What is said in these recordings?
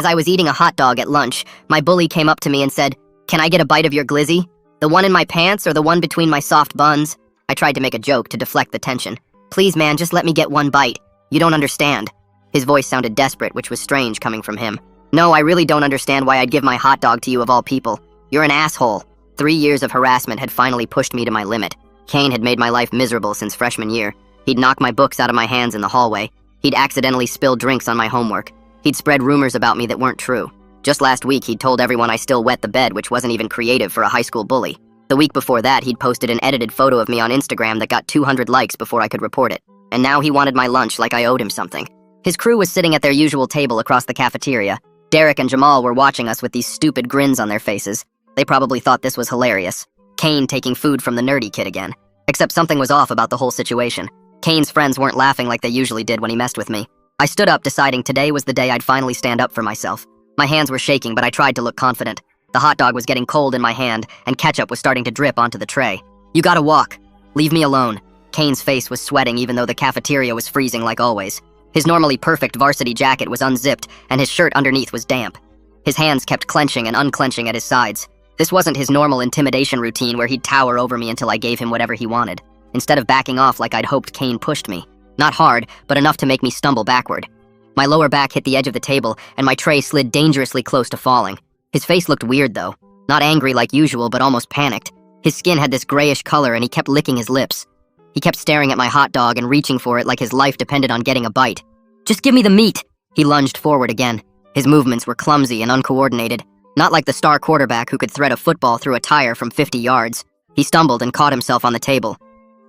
As I was eating a hot dog at lunch, my bully came up to me and said, "Can I get a bite of your glizzy? The one in my pants or the one between my soft buns?" I tried to make a joke to deflect the tension. "Please, man, just let me get one bite. You don't understand." His voice sounded desperate, which was strange coming from him. "No, I really don't understand why I'd give my hot dog to you of all people. You're an asshole." 3 years of harassment had finally pushed me to my limit. Kane had made my life miserable since freshman year. He'd knock my books out of my hands in the hallway. He'd accidentally spill drinks on my homework. He'd spread rumors about me that weren't true. Just last week, he'd told everyone I still wet the bed, which wasn't even creative for a high school bully. The week before that, he'd posted an edited photo of me on Instagram that got 200 likes before I could report it. And now he wanted my lunch like I owed him something. His crew was sitting at their usual table across the cafeteria. Derek and Jamal were watching us with these stupid grins on their faces. They probably thought this was hilarious. Kane taking food from the nerdy kid again. Except something was off about the whole situation. Kane's friends weren't laughing like they usually did when he messed with me. I stood up, deciding today was the day I'd finally stand up for myself. My hands were shaking, but I tried to look confident. The hot dog was getting cold in my hand, and ketchup was starting to drip onto the tray. "You gotta walk. Leave me alone." Kane's face was sweating even though the cafeteria was freezing like always. His normally perfect varsity jacket was unzipped, and his shirt underneath was damp. His hands kept clenching and unclenching at his sides. This wasn't his normal intimidation routine where he'd tower over me until I gave him whatever he wanted. Instead of backing off like I'd hoped, Kane pushed me. Not hard, but enough to make me stumble backward. My lower back hit the edge of the table, and my tray slid dangerously close to falling. His face looked weird, though. Not angry like usual, but almost panicked. His skin had this grayish color, and he kept licking his lips. He kept staring at my hot dog and reaching for it like his life depended on getting a bite. "Just give me the meat!" He lunged forward again. His movements were clumsy and uncoordinated. Not like the star quarterback who could thread a football through a tire from 50 yards. He stumbled and caught himself on the table.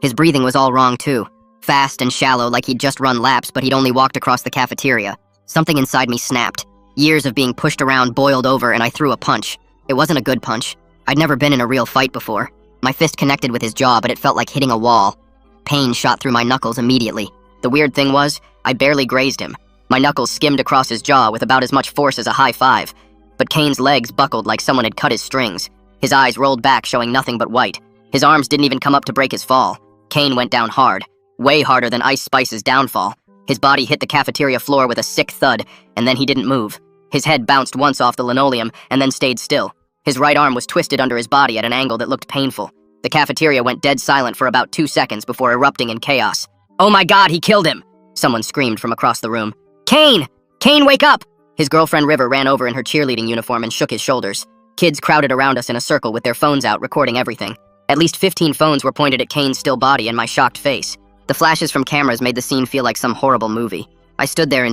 His breathing was all wrong, too. Fast and shallow, like he'd just run laps, but he'd only walked across the cafeteria. Something inside me snapped. Years of being pushed around boiled over, and I threw a punch. It wasn't a good punch. I'd never been in a real fight before. My fist connected with his jaw, but it felt like hitting a wall. Pain shot through my knuckles immediately. The weird thing was, I barely grazed him. My knuckles skimmed across his jaw with about as much force as a high five. But Kane's legs buckled like someone had cut his strings. His eyes rolled back, showing nothing but white. His arms didn't even come up to break his fall. Kane went down hard. Way harder than Ice Spice's downfall. His body hit the cafeteria floor with a sick thud, and then he didn't move. His head bounced once off the linoleum, and then stayed still. His right arm was twisted under his body at an angle that looked painful. The cafeteria went dead silent for about 2 seconds before erupting in chaos. "Oh my God, he killed him!" Someone screamed from across the room. "Kane! Kane, wake up!" His girlfriend River ran over in her cheerleading uniform and shook his shoulders. Kids crowded around us in a circle with their phones out, recording everything. At least 15 phones were pointed at Kane's still body and my shocked face. The flashes from cameras made the scene feel like some horrible movie. I stood there in